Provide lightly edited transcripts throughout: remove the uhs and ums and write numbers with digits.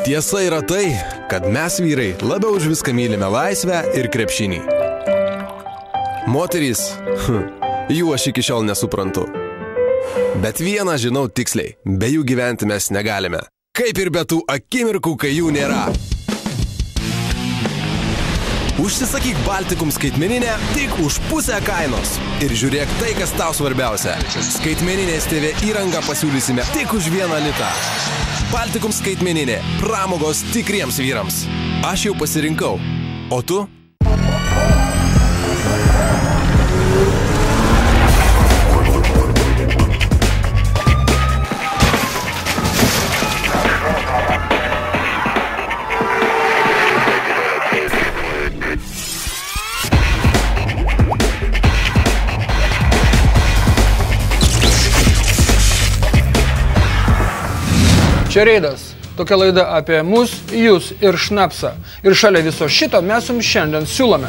Tiesa yra tai, kad mes vyrai labiau už viską mylime laisvę ir krepšinį. Moterys, jų aš iki šiol nesuprantu. Bet vieną žinau tiksliai, be jų gyventi mes negalime. Kaip ir be tų akimirkų, kai jų nėra. Užsisakyk Baltikum skaitmeninę tik už pusę kainos. Ir žiūrėk tai, kas tau svarbiausia. Skaitmeninės TV įrangą pasiūlysime tik už 1 litą. Baltikum skaitmeninė. Pramogos tikriems vyrams. Aš jau pasirinkau. O tu? Čia Reidas. Tokia laida apie mus, jūs ir šnapsą. Ir šalia viso šito mes jums šiandien siūlome.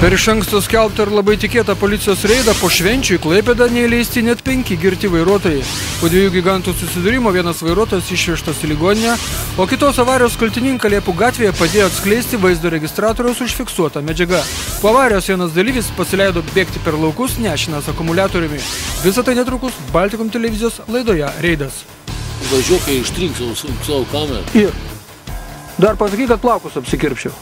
Per iš anksto skelbtą ir labai tikėtą policijos reidą po švenčių į Klaipėdą neįleisti net 5 girti vairuotojai. Po 2 gigantų susidūrimo vienas vairuotojas išvežtas į ligoninę, o kitos avarijos kaltininką Liepų gatvėje padėjo atskleisti vaizdo registratoriaus užfiksuotą medžiagą. Po avarijos vienas dalyvis pasileido bėgti per laukus nešinas akumuliatoriumi. Visą tai netrukus Baltikum televizijos laidoje Reidas. Važiuok, kai ištrink savo kamerą. Ir dar pasakyk, kad plaukus apsikirpčiau.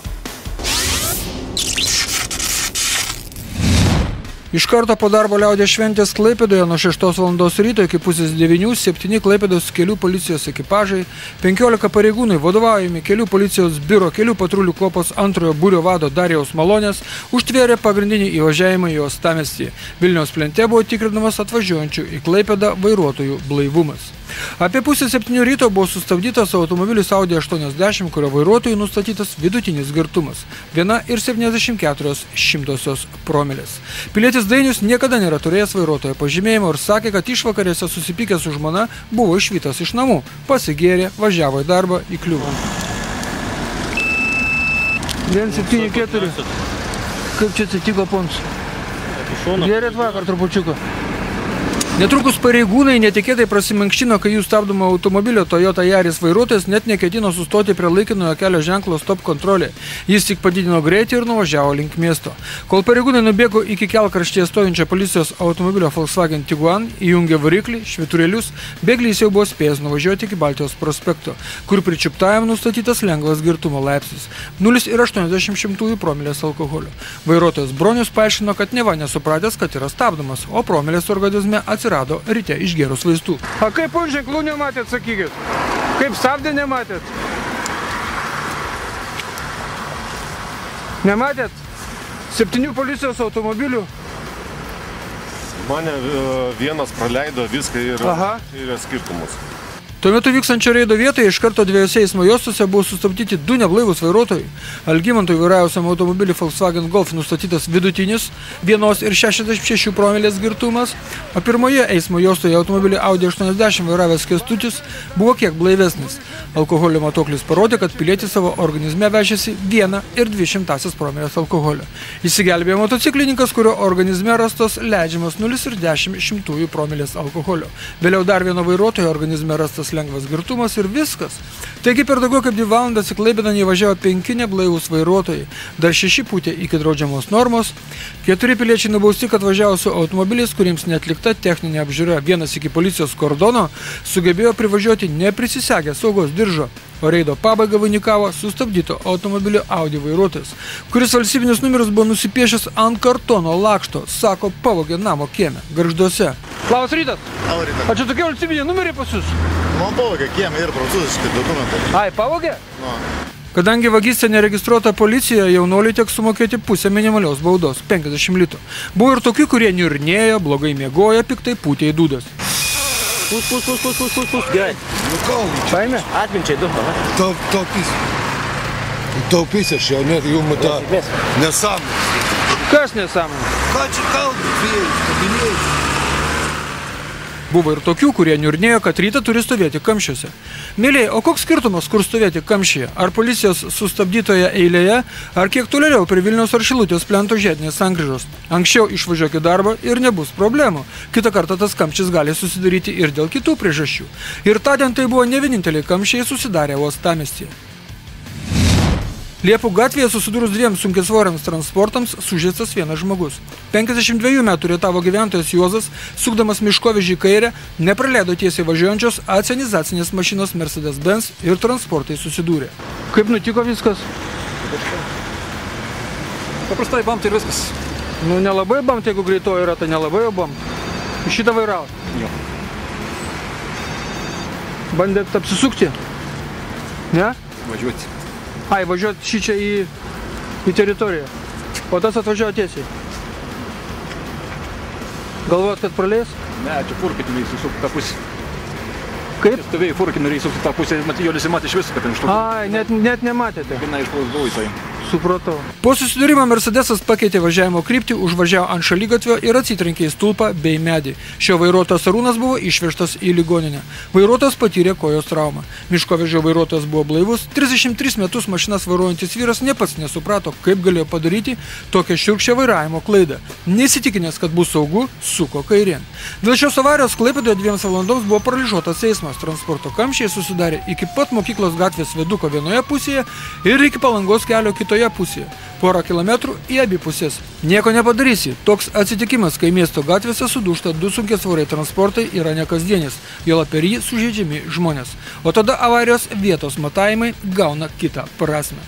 Iš karto po darbo liaudės šventės Klaipėdoje nuo 6 valandos ryto iki pusės 9 7 Klaipėdos kelių policijos ekipažai, 15 pareigūnai vadovaujami kelių policijos biuro kelių patrulių kuopos 2 būrio vado Darijaus Malonės užtvėrė pagrindinį įvažiavimą į uostamiestį. Vilniaus plente buvo tikrinamas atvažiuojančių į Klaipėdą vairuotojų blaivumas. Apie pusę 7 ryto buvo sustabdytas automobilis Audi 80, kurio vairuotojui nustatytas vidutinis girtumas – 1,74 promilės. Pilietis Dainius niekada nėra turėjęs vairuotojo pažymėjimo ir sakė, kad išvakarėse susipykęs su žmona buvo išvytas iš namų, pasigėrė, važiavo į darbą, įkliuvo. 1,74. Kaip čia atsitiko pons? Gerėt vakar trupučiuką. Netrukus pareigūnai netikėtai prasimankštino, kai jų stabdomo automobilio Toyota Yaris vairuotojas net neketino sustoti prie laikinojo kelio ženklo stop kontrolė. Jis tik padidino greitį ir nuvažiavo link miesto. Kol pareigūnai nubėgo iki kelkraštyje stovinčią policijos automobilio Volkswagen Tiguan, įjungė variklį, švyturėlius, bėglys jau buvo spėjęs nuvažiuoti iki Baltijos prospekto, kur pričiuptajam nustatytas lengvas girtumo laipsnis – 0,80 promilės alkoholio. Vairuotojas Bronius paaiškino, kad neva nesupratęs, kad yra stabdomas, o promilės organizme atsirado ryte išgėrus vaistų. A kaip ženklų nematėt, sakykit? Kaip stabdė nematėt? Nematėt? 7 policijos automobilių? Mane vienas praleido viską ir skirtumus. Tuo metu vykstančio reido vietoje iš karto 2 eismo juostose buvo sustabdyti 2 neblaivūs vairuotojai. Algimantui vairavusiam automobilį Volkswagen Golf nustatytas vidutinis 1,66 promilės girtumas, o pirmoje eismo juostoje automobilį Audi 80 vairavęs Kęstutis buvo kiek blaivesnis. Alkoholio matuoklis parodė, kad pilietis savo organizme vežėsi 1,02 promilės alkoholio. Įsigelbėjo motociklininkas, kurio organizme rastos leidžiamas 0,10 promilės alkoholio. Vėliau dar vieno vairuotojo organizme rastas lengvas girtumas ir viskas. Taigi per daugiau kaip 2 valandas į Klaipėdą nevažiavo 5 neblaivūs vairuotojai, dar 6 pūtė iki draudžiamos normos, 4 piliečiai nubausti, kad važiavo su automobiliais, kuriems neatlikta techninė apžiūra. Vienas iki policijos kordono sugebėjo privažiuoti neprisisegę saugos diržo, o reido pabaigą vainikavo sustabdyto automobilio Audi vairuotojas, kuris valstybinius numerius buvo nusipiešęs ant kartono lakšto, sako, pavogė namo kieme, Gargžduose. Labas rytas. Labas rytas. A čia tokie valstybiniai numeriai pas jūs? Man pavogė kieme ir prancūziškai dokumentai. Ai, pavogė? No. Kadangi vagystė neregistruota policija, jaunuoliui teks sumokėti pusę minimalios baudos – 50 litų. Buvo ir tokių, kurie niurnėjo, blogai miegojo, piktai pūtė į dūdas. Pus, gerai. Paėmė? Atminčiai, du. Taupys aš jau, net jums tą nesąmonę. Kas nesąmonė? Ką čia kalbant, vėjus, kabinėjus? Buvo ir tokių, kurie niurnėjo, kad rytą turi stovėti kamščiuose. Mėlyje, o koks skirtumas, kur stovėti kamščiuje? Ar policijos sustabdytoje eilėje, ar kiek tolėliau prie Vilniaus ar Šilutės plento žiedinės sankryžos? Anksčiau išvažiuok į darbą ir nebus problemų. Kitą kartą tas kamštis gali susidaryti ir dėl kitų priežasčių. Ir tądien tai buvo ne vieninteliai kamščiai susidarę uostamiestyje. Liepų gatvėje susidūrus dviem sunkiasvoriams transportams sužeistas vienas žmogus. 52 metų Rietavo gyventojas Juozas, sukdamas miškovežį į kairę, nepraleido tiesiai važiuojančios acenizacinės mašinos Mercedes-Benz ir transportai susidūrė. Kaip nutiko viskas? Paprastai bamt ir viskas. Nu, nelabai bamt, jeigu greitoji yra, tai nelabai jau bamt. Šitą vairavo? Jo. Bandėt apsisukti? Ne? Važiuoti. Ai, važiuoti šičia į teritoriją. O tas atvažiavo tiesiai. Galvojat, kad praleis? Ne, čia furkitinai įsisukti tą pusę. Kaip? Stovėjai furkitinai įsisukti tą pusę, jo nesimatė iš viso, kad ten iš to. Ai, net nematėte. Viena iš buvo jisai. Supratau. Po susidūrimo Mercedesas pakeitė važiavimo kryptį, užvažiavo ant šaligatvio ir atsitrenkė į stulpą bei medį. Šio vairuotojas Arūnas buvo išvežtas į ligoninę. Vairuotojas patyrė kojos traumą. Miškovežio vairuotojas buvo blaivus. 33 metus mašinas vairuojantis vyras ne pats nesuprato, kaip galėjo padaryti tokią šiurkščią vairavimo klaidą. Neįsitikinęs, kad bus saugu, suko kairėn. Dėl šios avarijos Klaipėdoje 2 valandoms buvo paralyžiuotas eismas. Transporto kamščiai susidarė iki pat mokyklos gatvės viaduko vienoje pusėje ir iki Palangos kelio kitoje pusėje. Porą kilometrų į abi pusės. Nieko nepadarysi. Toks atsitikimas, kai miesto gatvėse sudūžta 2 sunkiasvoriai transportai, yra nekasdienis. Juolab per jį sužeidžiami žmonės. O tada avarijos vietos matavimai gauna kitą prasmę.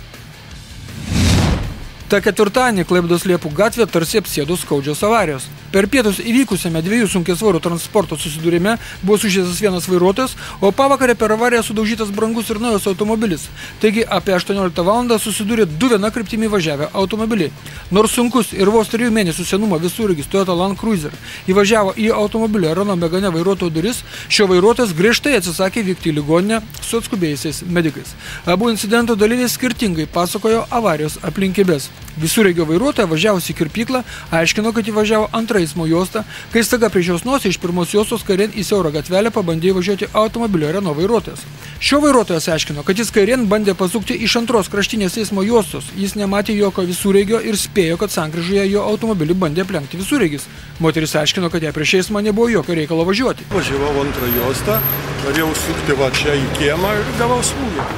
Ta ketvirtadienį Klaipėdos Liepų gatvė tarsi apsėdo skaudžios avarijos. Per pietus įvykusiame 2 sunkiasvorių transporto susidūrime buvo sužeistas vienas vairuotojas, o pavakarę per avariją sudaužytas brangus ir naujas automobilis. Taigi apie 18 valandą susidūrė 2 viena kryptimi važiavę automobiliai. Nors sunkus ir vos 3 mėnesių senumo visureigis Toyota Land Cruiser įvažiavo į automobilio Renault Megane vairuotojo duris, šio vairuotojas griežtai atsisakė vykti į ligoninę su atskubėjusiais medikais. Abu incidento dalyviai skirtingai pasakojo avarijos aplinkybės. Visureigio vairuotoja važiavusi į kirpyklą aiškino, kad įvažiavo antrą eismo juostą, kai staiga prieš jos nosį iš pirmos juostos kairėn į siaurą gatvelę pabandė įvažiuoti automobilio Renault vairuotojas. Šio vairuotojas aiškino, kad jis kairėn bandė pasukti iš antros kraštinės eismo juostos. Jis nematė jokio visureigio ir spėjo, kad sankryžoje jo automobilį bandė aplenkti visureigis. Moteris aiškino, kad jai prieš eismą nebuvo jokio reikalo važiuoti. Važiavau antrą juostą, norėjau sukti va čia į kiemą ir gavau smūgį.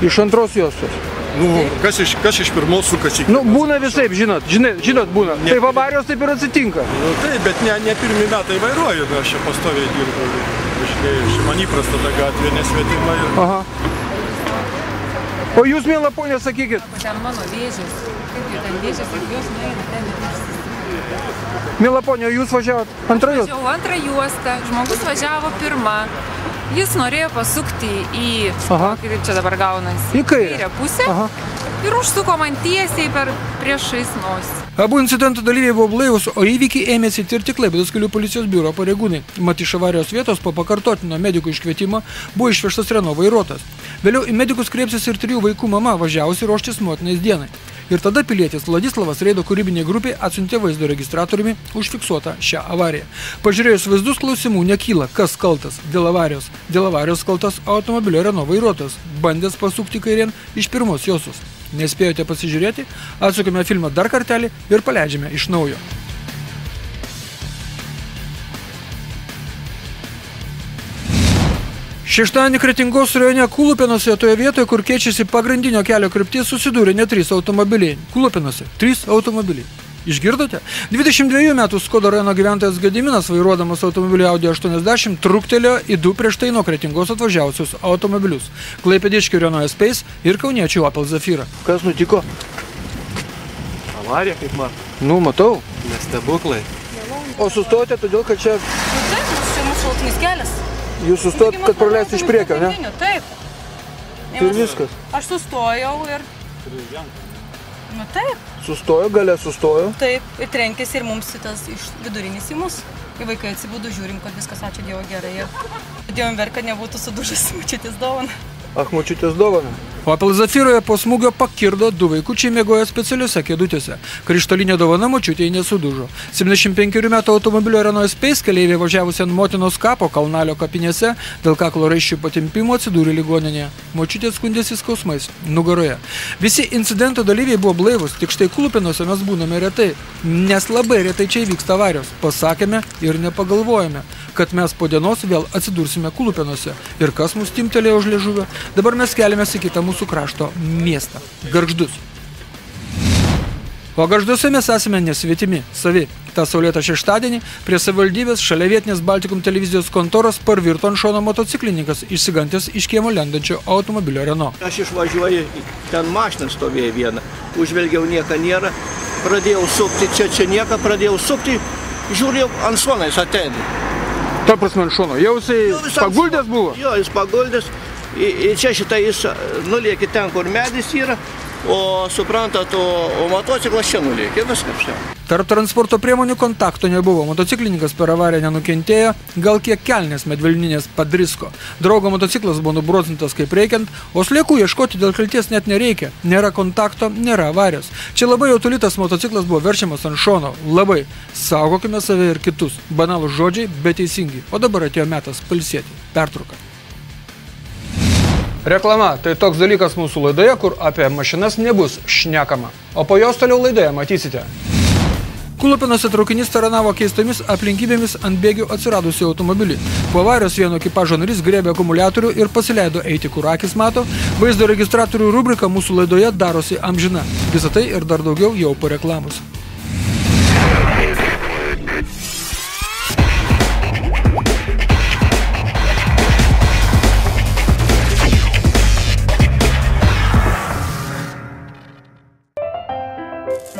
Iš antros juostos. Nu, kas iš pirmos sukasi? Nu, būna visaip, žinot, būna. Taip avarijos taip ir atsitinka. Nu, taip, bet ne pirmi metai vairuoju, aš čia pastoviai dirbu. Važinėjau, man įprasta ta gatvė, nesvetima. Aha. O jūs, miela ponė, sakykit. Ten mano vėžės. Kaip jau ten vėžės, ir jos nueina ten ir Miela ponė, jūs važiavot antrą juostą? Važiavau antrą juostą, žmogus važiavo pirmą. Jis norėjo pasukti į, kaip čia dabar gaunasi, į kairę pusę. Aha. Ir užsuko man tiesiai priešais nosį. Abu incidentų dalyviai buvo blaivūs, o įvykį ėmėsi tirti Klaipėdos kelių policijos biuro pareigūnai. Mat iš avarijos vietos po pakartotino medikų iškvietimo buvo išvežtas Renault vairuotojas. Vėliau į medikus kreipsis ir 3 vaikų mama, važiavusi ruoštis motinais dienai. Ir tada pilietis Vladislavas Reido kūrybinė grupė atsiuntė vaizdo registratoriumi užfiksuotą šią avariją. Pažiūrėjus vaizdus, klausimų nekyla, kas kaltas dėl avarijos. Dėl avarijos kaltas automobilio Renault vairuotojas, bandęs pasukti kairėn iš pirmos juostos. Nespėjote pasižiūrėti, atsukime filmą dar kartelį ir paleidžiame iš naujo. Šeštadienį Kretingos rajone Kūlupėnuose, toje vietoje, kur keičiasi pagrindinio kelio kryptis, susidūrė net 3 automobiliai. Kūlupėnuose 3 automobiliai. Išgirdote? 22 metų Skoda rajono gyventojas Gediminas, vairuodamas automobilį Audi 80, truktelėjo į 2 prieš tai nuo Kretingos atvažiavusius automobilius. Klaipėdiškių Renault Space ir kauniečių Opel Zafira. Kas nutiko? Avarija, kaip matai. Nu, matau. Nestebuklai. O sustojote todėl, kad čia... Taip, čia mūsų laukinis kelias. Jūs sustojot, kad praleisti iš priekio, ne? Taip. Ir viskas. Aš sustojau ir... Nu taip. Sustojo, gale sustojo. Taip, ir trenkėsi ir mums tas iš vidurinis į mus. Kai vaikai atsibūdų, žiūrim, kad viskas, ačiū Dievo, gerai. Dėjom ver, kad nebūtų sudužęs mačytis dovaną. Močiutės dovana. Opel Zafyroje po smūgio pakirdo 2 vaikučiai miegojo specialiuose kėdutėse. Krištolinė dovana močiutei nesudužo. 75 metų automobilio Renault Space keleiviai važiavusi ant motinos kapo Kalnalio kapinėse dėl kaklo raiščių patimpimo atsidūrė ligoninėje. Močiutė skundėsi skausmais nugaroje. Visi incidento dalyviai buvo blaivus, tik štai Kulupinuose mes būname retai, nes labai retai čia įvyksta avarijos. Pasakėme ir nepagalvojame, kad mes po dienos vėl atsidursime Kulupinuose. Ir kas mus timtelėjo už liežuvio? Dabar mes keliamės į kitą mūsų krašto miestą – Gargždus. O Gargžduose mes esame nesvetimi, savi. Ta saulėtą šeštadienį prie savivaldybės šalia vietinės Baltikum televizijos kontoros parvirto ant šono motociklininkas, išsigantęs iš kiemo lendančio automobilio Renault. Aš išvažiuoju, ten mašiną stovėjo vieną, užvelgiau nieko nėra, pradėjau sukti, čia nieko, pradėjau sukti, žiūrėjau, ant šono jis ateina. Ta prasme ant šono, jau jisai paguldęs buvo? Jo, jis paguldęs, ir čia šitą jis nulėkė ten, kur medis yra, o suprantat, o motociklas čia nulėkė, viskas čia. Tarp transporto priemonių kontakto nebuvo, motociklininkas per avariją nenukentėjo, gal kiek kelnės medvilninės padrisko. Draugo motociklas buvo nubrozintas kaip reikiant, o sliekų ieškoti dėl kalties net nereikia. Nėra kontakto, nėra avarijos. Čia labai jau toli tas motociklas buvo verčiamas ant šono. Labai. Saugokime save ir kitus. Banalūs žodžiai, bet teisingi. O dabar atėjo metas pailsėti. Pertrauka. Reklama – tai toks dalykas mūsų laidoje, kur apie mašinas nebus šnekama. O po jos toliau laidoje matysite. Kulupinuose traukinys taranavo keistomis aplinkybėmis ant bėgių atsiradusių automobilį. Po avarijos vieno ekipažo narys grėbė akumuliatorių ir pasileido eiti, kur akis mato. Vaizdo registratorių rubrika mūsų laidoje darosi amžina. Visą tai ir dar daugiau jau po reklamos.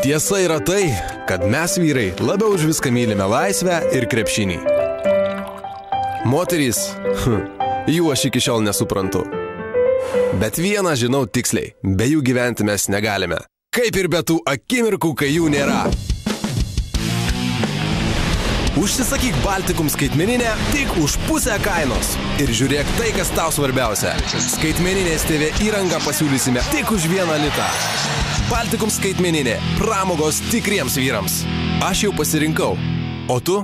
Tiesa yra tai, kad mes vyrai labiau už viską mylime laisvę ir krepšinį. Moterys, jų aš iki šiol nesuprantu. Bet vieną žinau tiksliai, be jų gyventi mes negalime. Kaip ir be tų akimirkų, kai jų nėra. Užsisakyk Baltikum skaitmeninę tik už pusę kainos. Ir žiūrėk tai, kas tau svarbiausia. Skaitmeninės TV įrangą pasiūlysime tik už 1 litą. Baltikum skaitmeninė. Pramogos tikriems vyrams. Aš jau pasirinkau. O tu?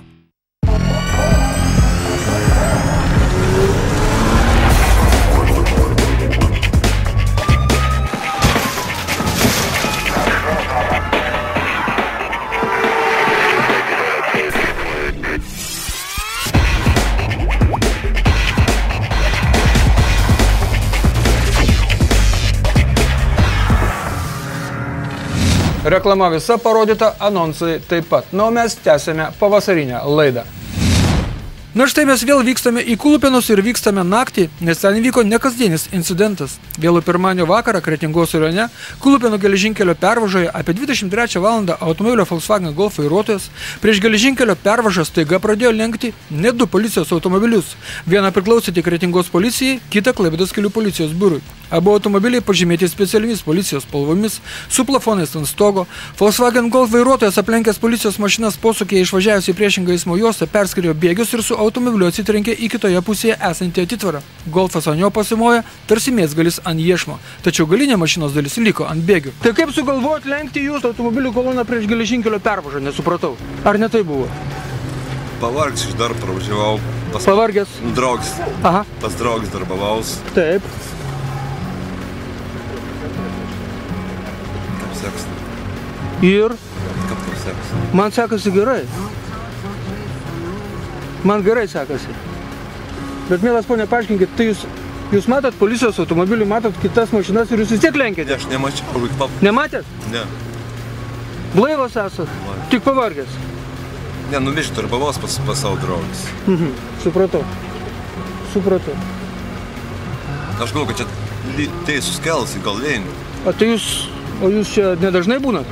Reklama visa parodyta, anonsai taip pat. Na, o mes tęsėme pavasarinę laidą. Na štai mes vėl vykstame į Kulupinus ir vykstame naktį, nes ten vyko nekasdienis incidentas. Vėlų pirmadienio vakarą Kretingos rajone Kulupinų geležinkelio pervažoje apie 23 valandą automobilio Volkswagen Golf vairuotojas prieš geležinkelio pervažą staiga pradėjo lenkti net 2 policijos automobilius. Vieną priklausė tik Kretingos policijai, kitą Klaipėdos kelių policijos biurui. Abu automobiliai pažymėti specialiomis policijos spalvomis, su plafonais ant stogo. Volkswagen Golf vairuotojas aplenkęs policijos mašinas posūkyje išvažiavęs į priešingą eismo juostą perskriejo bėgius ir su automobiliu atsitrenkė į kitoje pusėje esantį atitvarą. Golfas ant jo pasimojo, tarsi mėsgalis ant iešmo, tačiau galinė mašinos dalis liko ant bėgių. Tai kaip sugalvojot lenkti jūsų automobilių koloną prieš geležinkelio pervažą, nesupratau. Ar ne tai buvo? Pavargęs iš darbą važiavau. Pavargęs? Draugas. Aha. Pas draugas darbavaus. Taip. Kaip sekasi? Ir? Kaip sekasi? Man sekasi gerai. Man gerai sekasi. Bet, mielas ponė, paaiškinkit, tai jūs matot policijos automobilį, matot kitas mašinas ir jūs vis tiek lenkėte? Aš nemačiau. Nematėt? Ne. Blaivas esat? Tik pavargęs? Ne, numišti darbavaus pas savo draugas. Supratau. Supratau. Aš galvoju, kad čia teisus kelias į Galvėnį. O jūs čia nedažnai būnat?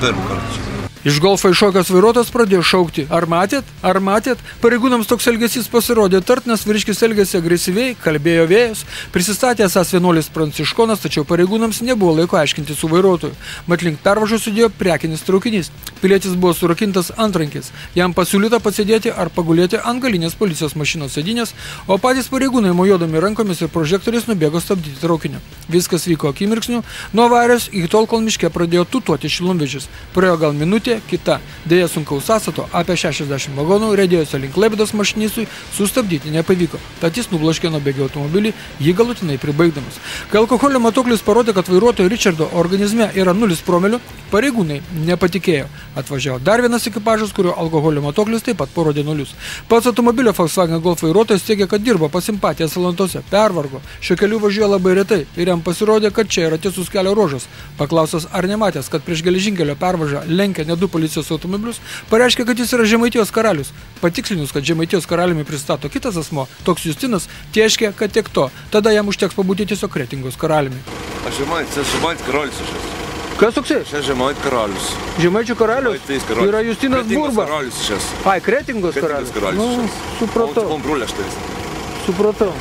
Pirmą kartą čia. Iš Golfo iššokęs vairuotojas pradėjo šaukti: ar matėt? Ar matėt? Pareigūnams toks elgesys pasirodė tartinas, vyriškis elgėsi agresyviai, kalbėjo vėjas, prisistatė esąs vienuolis pranciškonas, tačiau pareigūnams nebuvo laiko aiškinti su vairuotoju. Mat link pervažos judėjo prekinis traukinys. Pilietis buvo surakintas antrankiais. Jam pasiūlyta pasėdėti ar pagulėti ant galinės policijos mašinos sėdynės, o patys pareigūnai mojuodami rankomis ir prožektoriais nubėgo stabdyti traukinio. Viskas vyko akimirksniu, nuo avarijos iki tol, kol miške pradėjo tutuoti šilumvežis. Praėjo gal minutė, kita. Deja, sunkaus sąstato apie 60 vagonų riedėjusio link Klaipėdos mašinistui sustabdyti nepavyko. Tad jis nubloškė nuo bėgio automobilį, jį galutinai pribaigdamas. Kai alkoholio matuoklis parodė, kad vairuotojo Richardo organizme yra 0 promilių, pareigūnai nepatikėjo. Atvažiavo dar vienas ekipažas, kurio alkoholio matuoklis taip pat parodė 0. Pats automobilio Volkswagen Golf vairuotojas teigia, kad dirbo pas simpatiją Salantose, pervargo. Šio keliu važiuoja labai retai ir jam pasirodė, kad čia yra tiesus kelio ruožas. Paklausas, ar nematęs, kad prieš geležinkelio pervažą lenkia ne 2 policijos automobilius, pareiškė, kad jis yra Žemaitijos karalius. Patikslinus, kad Žemaitijos karaliumi pristato kitas asmo, toks Justinas, teiškė, kad tiek to. Tada jam užteks pabūti tiesiog Kretingos karaliumi. Aš Žemaitis karalius aš esu. Kas toksai? Aš Žemaitis karalius. Žemaičių karalius? Yra Justinas Burba. Karalius aš esu. Ai, Kretingos karalius. Supratau. Supratau.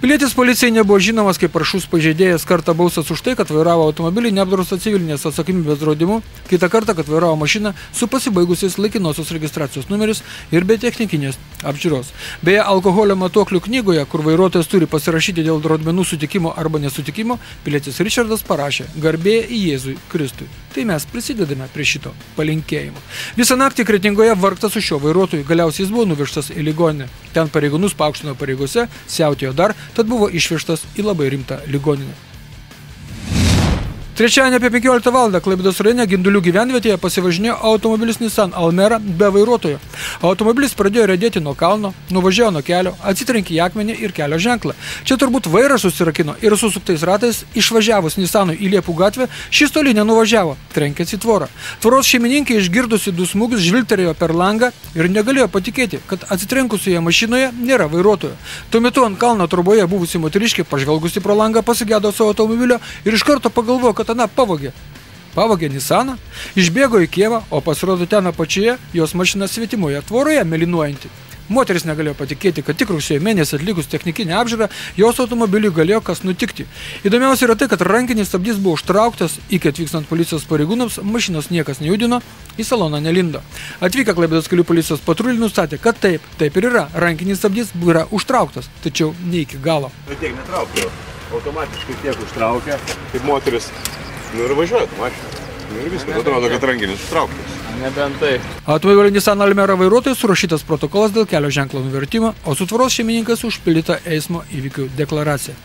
Pilietis policijai nebuvo žinomas kaip aršus pažeidėjas, kartą baustas už tai, kad vairavo automobilį neapdraustą civilinės atsakomybės draudimu, kitą kartą, kad vairavo mašiną su pasibaigusiais laikinosios registracijos numeris ir be technikinės apžiūros. Beje, alkoholio matuoklių knygoje, kur vairuotojas turi pasirašyti dėl draudmenų sutikimo arba nesutikimo, pilietis Richardas parašė: garbė Jėzui Kristui. Tai mes prisidedame prie šito palinkėjimo. Visą naktį Kretingoje vargtas su šiuo vairuotoju, galiausiai jis buvo nuvežtas į ligoninę. Ten pareigūnus paaukštino pareigose, siautėjo dar, tad buvo išvežtas į labai rimtą ligoninę. Trečiadienį apie 15 valandą Klaipėdos rajone Gindulių gyvenvietėje pasivažinėjo automobilis Nissan Almera be vairuotojo. Automobilis pradėjo riedėti nuo kalno, nuvažiavo nuo kelio, atsitrenkė į akmenį ir kelio ženklą. Čia turbūt vairas susirakino ir susuktais ratais išvažiavus Nissanui į Liepų gatvę, šis toli nenuvažiavo, trenkėsi į tvorą. Tvoros šeimininkė išgirdusi 2 smūgius žvilgterėjo per langą ir negalėjo patikėti, kad atsitrenkusioje mašinoje nėra vairuotojo. Tuo metu ant kalno troboje buvusi moteriškė, pažvelgusi pro langą, pasigėdo savo automobilio ir iš karto pagalvojo, kad ana pavogė Nissaną, išbėgo į kiemą, o pasirodo ten apačioje jos mašina svetimoje tvoroje mėlynuojanti. Moteris negalėjo patikėti, kad tik rugsėjo mėnesį atlikus technikinę apžiūrą, jos automobiliui galėjo kas nutikti. Įdomiausia yra tai, kad rankinis stabdys buvo užtrauktas, iki atvykstant policijos pareigūnams mašinos niekas nejudino, į saloną nelindo. Atvykę Klaipėdos kelių policijos patruliai nustatė, kad taip ir yra, rankinis stabdys yra užtrauktas, tačiau ne iki galo. Tiek netraukė, automatiškai tiek užtraukia, kaip moteris, ir važiuoja mašiną. Ir viskas, atrodo, kad rankinis užtrauktas. Nebent tai. Automobilio Nissan Almera vairuotojui surašytas protokolas dėl kelio ženklo nuvertimo, o su tvoros šeimininkas užpildyta eismo įvykių deklaracija.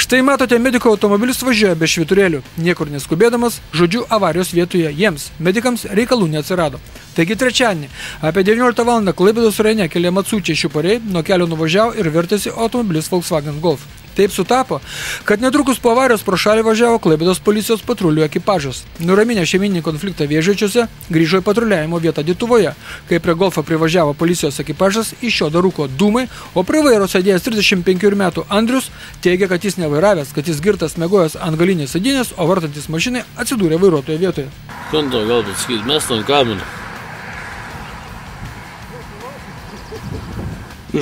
Štai matote, mediko automobilis važiuoja be švyturėlių. Niekur neskubėdamas, žodžiu, avarijos vietoje jiems, medikams, reikalų neatsirado. Taigi trečiadienį, apie 19 valandą Klaipėdos rajone keli Matsučiai Šiupariai nuo kelio nuvažiavo ir vertėsi automobilis Volkswagen Golf. Taip sutapo, kad netrukus po avarijos pro šalį važiavo Klaipėdos policijos patrulių ekipažas. Nuraminę šeiminį konfliktą Vėžaičiuose, grįžo į patruliavimo vietą Dituvoje. Kai prie Golfo privažiavo policijos ekipažas, iš jo dar rūko dūmai, o prie vairo sėdėjęs 35 metų Andrius teigia, kad jis nevairavęs, kad jis girtas miegojęs ant galinės sėdynės, o vartantis mašinai atsidūrė vairuotojo vietoje. Kanto gal pasakyti, mes ant kamenį.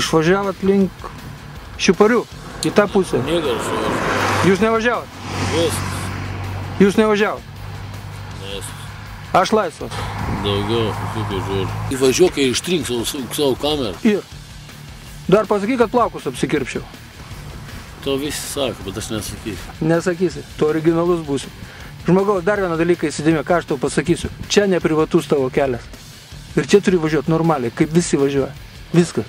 Išvažiavot link Šiuparių. Į tą pusę. Jūs nevažiavot? Viskas. Jūs nevažiavot? Laisvas. Aš laisvas. Daugiau, kaip žiūrėjau. Įvažiuok, kai ištrink savo kamerą. Ir. Dar pasakyk, kad plaukus apsikirpčiau. To visi sako, bet aš nesakysiu. Nesakysi, tu originalus būsi. Žmogaus, dar vieną dalyką įsidėmė, ką aš tau pasakysiu. Čia ne privatus tavo kelias. Ir čia turi važiuoti normaliai, kaip visi važiuoja. Viskas.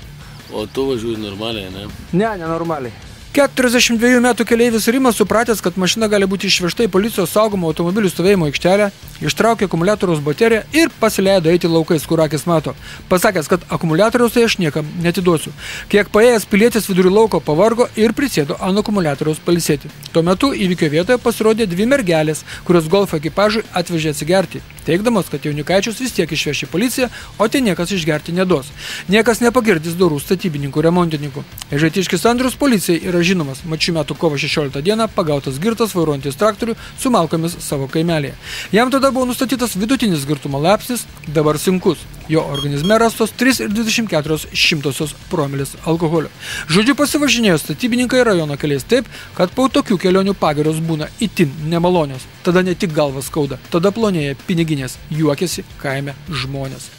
O tu važiuoji normaliai, ne? Ne, nenormaliai. 42 metų keleivis Rimas, supratęs, kad mašina gali būti išvežta į policijos saugomą automobilių stovėjimo aikštelę, ištraukė akumuliatoriaus bateriją ir pasileido eiti laukais, kur akis mato. Pasakęs, kad akumuliatoriaus tai aš niekam netiduosiu. Kiek paėjęs pilietis vidury lauko pavargo ir prisėdo ant akumuliatoriaus pailsėti. Tuo metu įvykio vietoje pasirodė 2 mergelės, kurios Golfo ekipažui atvežė atsigerti, teigdamas, kad jaunikaičius vis tiek išveš į policiją, o tai niekas išgerti neduos. Niekas nepagirdys dorų statybininkų, remontininkų. Ežaitiškis Andrius policijai yra žinomas, mat šių metų kovo 16 dieną pagautas girtas vairuojantis traktorių su malkomis savo kaimelėje. Jam tada buvo nustatytas vidutinis girtumo laipsnis, dabar sunkus. Jo organizme rastos 3,24 promilės alkoholio. Žodžiu, pasivažinėjo statybininkai rajono keliais taip, kad po tokių kelionių pagirios būna itin nemalonios. Tada ne tik galvas skauda, tada plonėja piniginės, juokiasi kaime žmonės.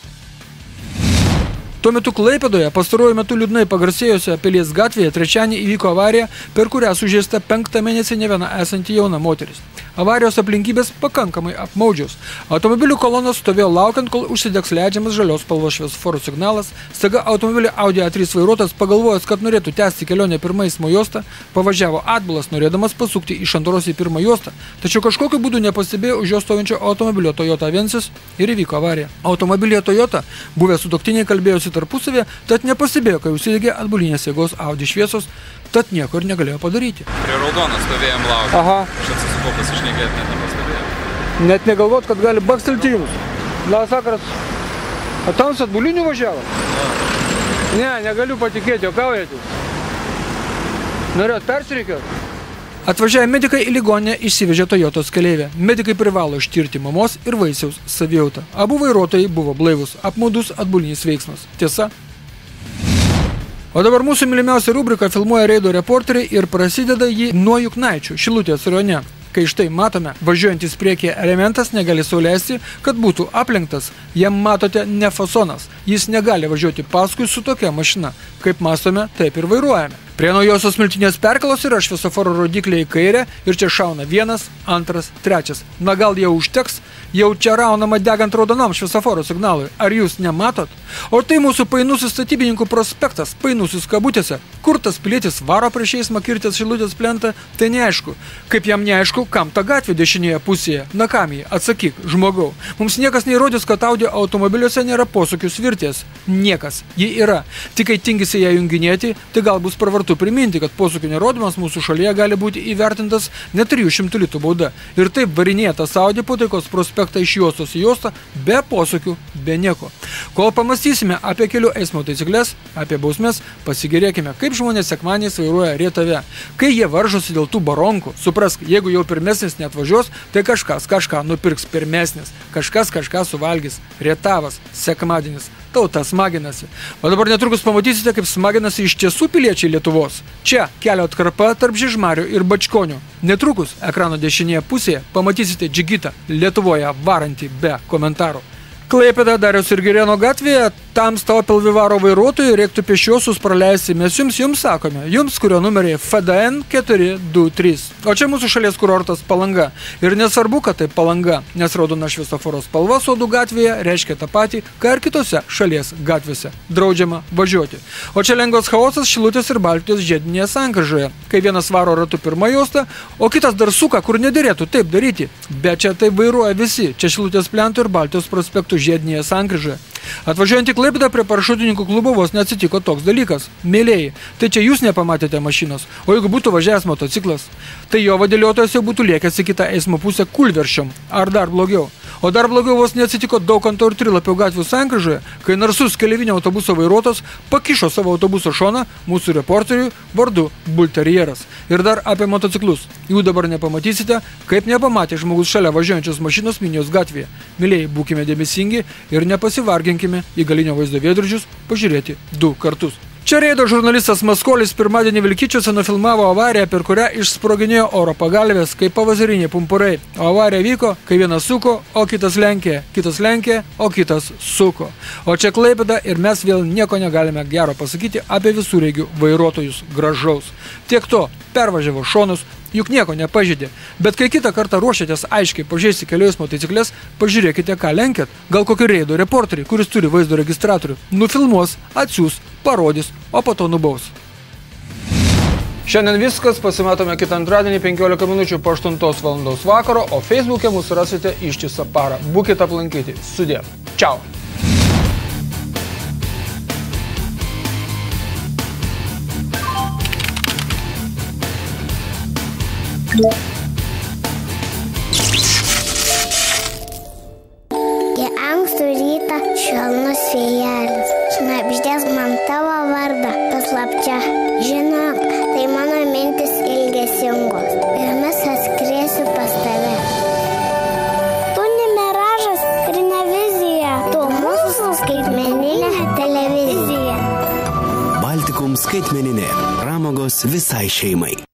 Tuo metu Klaipėdoje pastaruoju metu liūdnai pagarsėjusioje Pilies gatvėje trečiadienį įvyko avarija, per kurią sužeista 5 mėnesį ne viena esanti jauna moteris. Avarijos aplinkybės pakankamai apmaudžios. Automobilių kolonos stovėjo laukiant, kol užsidegs leidžiamas žalios spalvos šviesoforo signalas. Staiga automobilio Audi A3 vairuotojas, pagalvojęs, kad norėtų tęsti kelionę pirmą eismo juostą, pavažiavo atbulas, norėdamas pasukti iš antros į pirmą juostą, tačiau kažkokiu būdu nepastebėjo už jo stovinčio automobilio Toyota Avensis ir įvyko avarija. Automobilyje Toyota buvę sutuoktiniai kalbėjosi tarpusavėje, tad nepastebėjo, kai užsidegė atbulinės jėgos Audi šviesos, tad nieko ir negalėjo padaryti. Prie raudono stovėjom laukti. Aha. Aš atsisukau pasišnekėti, net nepastebėjau. Net negalvot, kad gali bakstelti jums. Labas vakaras. O tam su atbuliniu važiavo? Ne, negaliu patikėti, juokaujatės. Norėjot persirikiot? Atvažiavę medikai į ligoninę išsivežė Toyotos keleivę. Medikai privalo ištirti mamos ir vaisiaus savijautą. Abu vairuotojai buvo blaivus, apmaudus atbulinis veiksmas. Tiesa? O dabar mūsų mylimiausia rubrika filmuoja reido reporteriai ir prasideda jį nuo Juknaičių, Šilutės rajone. Kai štai matome, važiuojantis priekyje elementas negali sau leisti, kad būtų aplenktas. Jam matote ne fasonas. Jis negali važiuoti paskui su tokia mašina. Kaip mąstome, taip ir vairuojame. Prie naujosios Miltinės perkėlos yra šviesoforo rodiklė į kairę ir čia šauna 1, 2, 3. Na gal jau užteks? Jau čia raunama degant raudonam šviesoforo signalui. Ar jūs nematot? O tai mūsų painusis statybininkų prospektas, painusis kabutėse. Kur tas pilietis varo prieš eismą kirtęs Šilutės plentą, tai neaišku. Kaip jam neaišku, kam ta gatvė dešinėje pusėje? Na kam jį? Atsakyk, žmogau. Mums niekas neįrodys, kad Audi automobiliuose nėra posūkių svirties. Niekas. Ji yra. Tik kai tingisi ją junginėti, tai gal bus pravartu priminti, kad posūkių nerodymas mūsų šalyje gali būti įvertintas net 300 litų bauda. Ir taip varinėja tas Audi po Taikos prospektą iš juostos į juostą, be posūkių, be nieko. Kol pamastysime apie kelių eismo taisyklės, apie bausmes, pasigėrėkime, kaip žmonės sekmadieniais vairuoja rietave. Kai jie varžosi dėl tų baronkų, suprask, jeigu jau pirmesnis neatvažiuos, tai kažkas kažką nupirks pirmesnis, kažkas kažką suvalgys. Rietavas, sekmadienis. Tauta smaginasi. O dabar netrukus pamatysite, kaip smaginasi iš tiesų piliečiai Lietuvos. Čia kelio atkarpa tarp Žiežmarių ir Bačkonių. Netrukus ekrano dešinėje pusėje pamatysite Džigitą Lietuvoje varantį be komentarų. Klaipėda Dariaus ir Girėno gatvėje tamsta Opel Vivaro vairuotojų reiktų pėsčiuosius praleisti. Mes jums sakome, jums, kurio numeriai FDN 423. O čia mūsų šalies kurortas Palanga. Ir nesvarbu, kad tai Palanga, nes raudona šviesoforo spalva Sodų gatvėje reiškia tą patį, ką ir kitose šalies gatvėse. Draudžiama važiuoti. O čia lengvas chaosas Šilutės ir Baltijos žiedinėje sankryžoje, kai vienas varo ratu pirmą juostą, o kitas dar suka, kur nedėrėtų taip daryti. Bet čia taip vairuoja visi. Čia Šilutės plentų ir Baltijos prospektų žiedinėje sankryžoje. Atvažiuojant į Klaipėdą prie parašutininkų klubo vos neatsitiko toks dalykas. Mėlėjai, tai čia jūs nepamatėte mašinos, o jeigu būtų važiavęs motociklas, tai jo vadėliotojas jau būtų liekęs į kitą eismo pusę kulverščiom, ar dar blogiau. O dar blogiau vos neatsitiko Daukanto ir Trilapio gatvių sankryžoje, kai narsus keleivinio autobuso vairuotojas pakišo savo autobuso šoną mūsų reporteriui vardu Bulterjeras. Ir dar apie motociklus. Jų dabar nepamatysite, kaip nepamatė žmogus šalia važiuojančios mašinos Minijos gatvėje. Mylėjai, būkime dėmesingi ir nepasivarginkime į galinio vaizdo veidrodžius pažiūrėti 2 kartus. Čia reido žurnalistas Maskolis pirmadienį Vilkyčiuose nufilmavo avariją, per kurią išsproginėjo oro pagalvės, kaip pavasariniai pumpurai. O avarija vyko, kai vienas suko, o kitas lenkė, o kitas suko. O čia Klaipėda ir mes vėl nieko negalime gero pasakyti apie visureigių vairuotojus gražaus. Tiek to, pervažiavo šonus, juk nieko nepažeidė. Bet kai kitą kartą ruošiatės aiškiai pažeisti kelių eismo taisyklės, pažiūrėkite, ką lenkėt. Gal kokį reido reporterį, kuris turi vaizdo registratorių, nufilmuos, atsiūs, parodys, o po to nubaus. Šiandien viskas, pasimatome kitą antradienį 15 minučių po 8 val. Vakaro, o Facebook'e mūsų rasite ištisą parą. Būkite aplankyti. Sudie. Čiau. Į ankstų rytą švelnus vėjelis šnabždės man tavo vardą paslapčia. Žinok, tai mano mintis ilgesingos, jomis atskrėsiu pas tave. Tu nime Skaitmeninė. Pramogos visai šeimai.